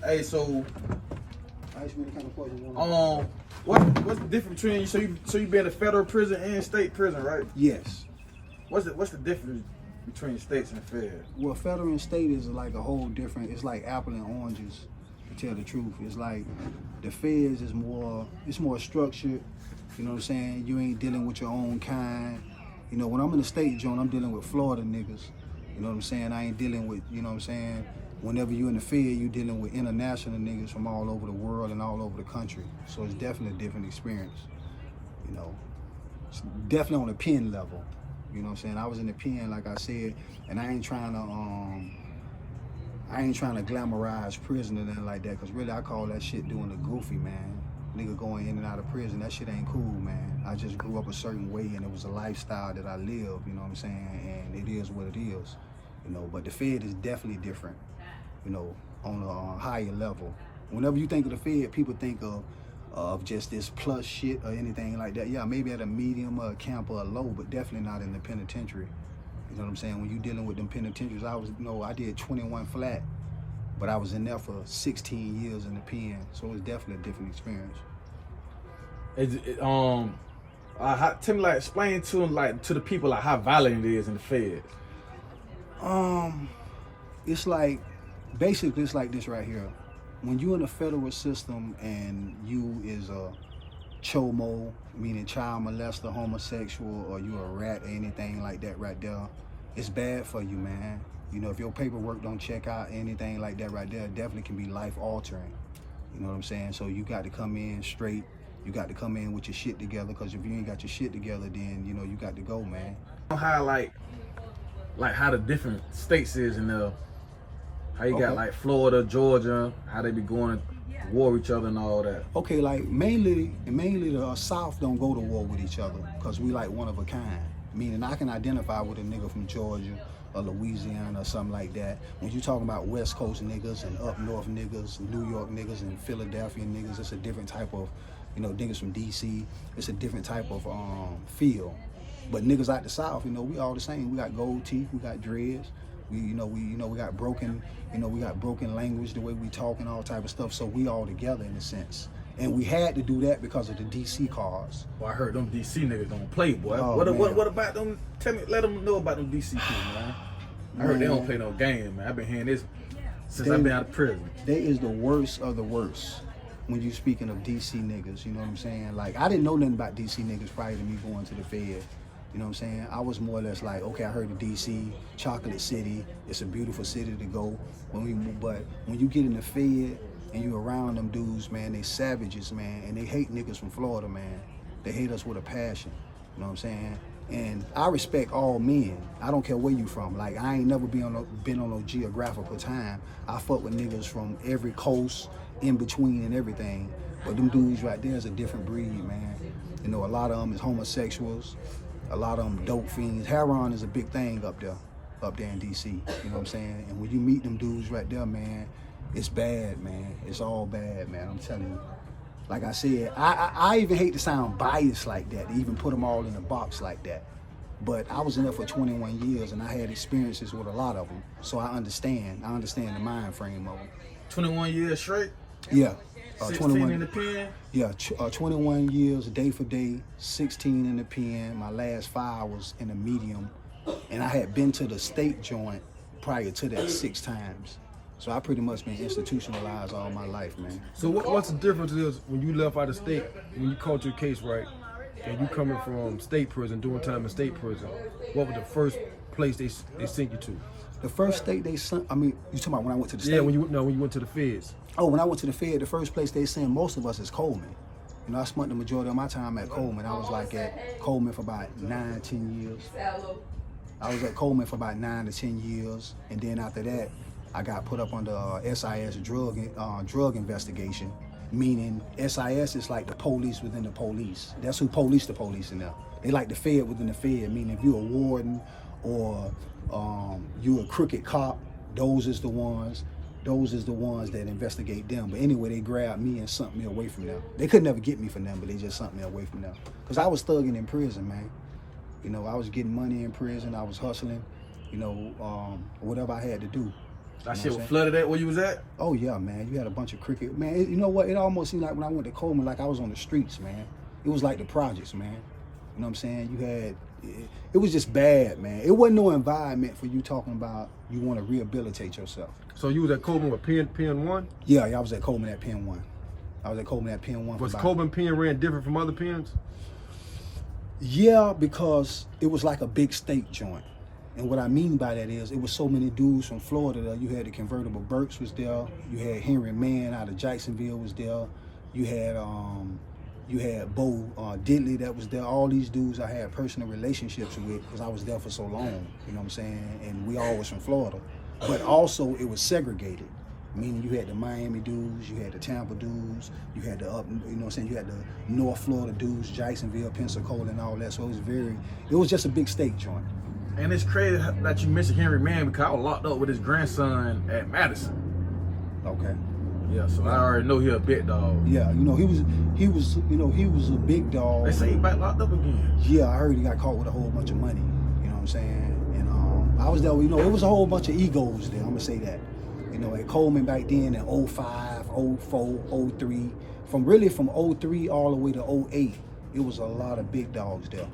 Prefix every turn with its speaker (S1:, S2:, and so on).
S1: Hey, so
S2: Ask me any kind of question.
S1: what's the difference between so you be in a federal prison and state prison, right?
S2: Yes.
S1: What's the difference between states and feds?
S2: Well, federal and state is like a whole different. It's like apple and oranges, to tell the truth. It's like the feds is it's more structured. You know what I'm saying? You ain't dealing with your own kind. You know, when I'm in the state joint, I'm dealing with Florida niggas. You know what I'm saying? I ain't dealing with, you know what I'm saying? Whenever you in the Fed, you dealing with international niggas from all over the world and all over the country. So it's definitely a different experience. You know, it's definitely on the pen level. You know what I'm saying? I was in the pen, like I said, and I ain't trying to glamorize prison or nothing like that, because really I call that shit doing the goofy, man. Nigga going in and out of prison, that shit ain't cool, man. I just grew up a certain way and it was a lifestyle that I lived, you know what I'm saying? And it is what it is, you know, but the Fed is definitely different, you know, on a higher level. Whenever you think of the Fed, people think of just this plus shit or anything like that. Yeah, maybe at a medium or a camp or a low, but definitely not in the penitentiary. You know what I'm saying? When you dealing with them penitentiaries, I did 21 flat, but I was in there for 16 years in the pen, so it was definitely a different experience.
S1: Tell me, like, explain to them, like, to the people, like, how violent it is in the Fed.
S2: It's like, basically, it's like this right here. When you in the federal system and you is a chomo, meaning child molester, homosexual, or you a rat or anything like that right there, it's bad for you, man. You know, if your paperwork don't check out, anything like that right there, it definitely can be life altering. You know what I'm saying? So you got to come in straight. You got to come in with your shit together, because if you ain't got your shit together, then, you know, you got to go, man.
S1: How, like how the different states is in the, how you got, like, Florida, Georgia, how they be going to war with each other and all that.
S2: Okay, like, mainly the South don't go to war with each other, because we like one of a kind. Meaning I can identify with a nigga from Georgia or Louisiana or something like that. When you talking about West Coast niggas and up north niggas, New York niggas and Philadelphia niggas, it's a different type of, you know, niggas from DC, it's a different type of feel. But niggas out the South, you know, we all the same. We got gold teeth, we got dreads, we got broken, we got broken language, the way we talk and all type of stuff. So we all together in a sense. And we had to do that because of the DC cars.
S1: Well, I heard them DC niggas don't play, boy.
S2: Oh,
S1: what about them? Let them know about them DC people, man. I heard they don't play no game, man. I've been hearing this since I've been out of prison.
S2: They is the worst of the worst when you speaking of DC niggas, you know what I'm saying? Like, I didn't know nothing about DC niggas prior to me going to the Fed. You know what I'm saying? I was more or less like, okay, I heard of DC, Chocolate City, it's a beautiful city to go. But when you get in the Fed and you around them dudes, man, they savages, man, and they hate niggas from Florida, man. They hate us with a passion, you know what I'm saying? And I respect all men. I don't care where you from. Like, I ain't never been on no geographical time. I fuck with niggas from every coast, in between and everything. But them dudes right there is a different breed, man. You know, a lot of them is homosexuals. A lot of them dope fiends. Heroin is a big thing up there in DC. You know what I'm saying? And when you meet them dudes right there, man, it's bad, man. It's all bad, man. I'm telling you. Like I said, I even hate to sound biased like that, to even put them all in a box like that. But I was in there for 21 years and I had experiences with a lot of them. So I understand the mind frame of them.
S1: 21 years straight?
S2: Yeah.
S1: 16 21, in the pen?
S2: Yeah, 21 years, day for day, 16 in the pen. My last 5 was in the medium. And I had been to the state joint prior to that 6 times. So I pretty much been institutionalized all my life, man.
S3: So what's the difference is when you left out of state, when you caught your case right, and you coming from state prison, doing time in state prison, what was the first place they sent you to?
S2: The first state they sent, you talking about when I went to the state?
S3: Yeah, when you went to the feds.
S2: Oh, when I went to the Fed, the first place they sent most of us is Coleman. You know, I spent the majority of my time at Coleman. I was like at Coleman for about 9, 10 years. I was at Coleman for about 9 to 10 years. And then after that, I got put up under SIS drug investigation, meaning SIS is like the police within the police. That's who police the police in there. They like the Fed within the Fed, meaning if you're a warden or you a crooked cop, those is the ones that investigate them. But anyway, they grabbed me and sent me away from them. They could never get me from them, but they just sent me away from them. Because I was thugging in prison, man. You know, I was getting money in prison. I was hustling, you know, whatever I had to do.
S1: That
S2: You
S1: shit
S2: know
S1: was
S2: what I'm
S1: flooded at where you was at?
S2: Oh yeah, man. You had a bunch of cricket. Man, you know what? It almost seemed like when I went to Coleman, like I was on the streets, man. It was like the projects, man. You know what I'm saying? You had, it was just bad, man. It wasn't no environment for you talking about you want to rehabilitate yourself.
S3: So you was at Coleman with Pen 1?
S2: Yeah, I was at Coleman at Pen 1. I was at Coleman at Pen 1.
S3: Was Coleman pen ran different from other pens?
S2: Yeah, because it was like a big state joint. And what I mean by that is it was so many dudes from Florida there. You had the convertible Burks was there. You had Henry Mann out of Jacksonville was there. You had Bo Diddley that was there. All these dudes I had personal relationships with because I was there for so long. You know what I'm saying? And we all was from Florida. But also it was segregated. Meaning you had the Miami dudes, you had the Tampa dudes, you had the you know what I'm saying, you had the North Florida dudes, Jacksonville, Pensacola and all that. So it was just a big state joint.
S1: And it's crazy that you mentioned Henry Mann because I was locked up with his grandson at Madison.
S2: Okay.
S1: Yeah, so I already know he a big dog.
S2: Yeah, you know, he was a big dog.
S1: They say he back locked up again.
S2: Yeah, I heard he got caught with a whole bunch of money. You know what I'm saying? And I was there, you know, it was a whole bunch of egos there, I'm gonna say that. You know, at Coleman back then in 05, 04, 03, from 03 all the way to 08, it was a lot of big dogs there.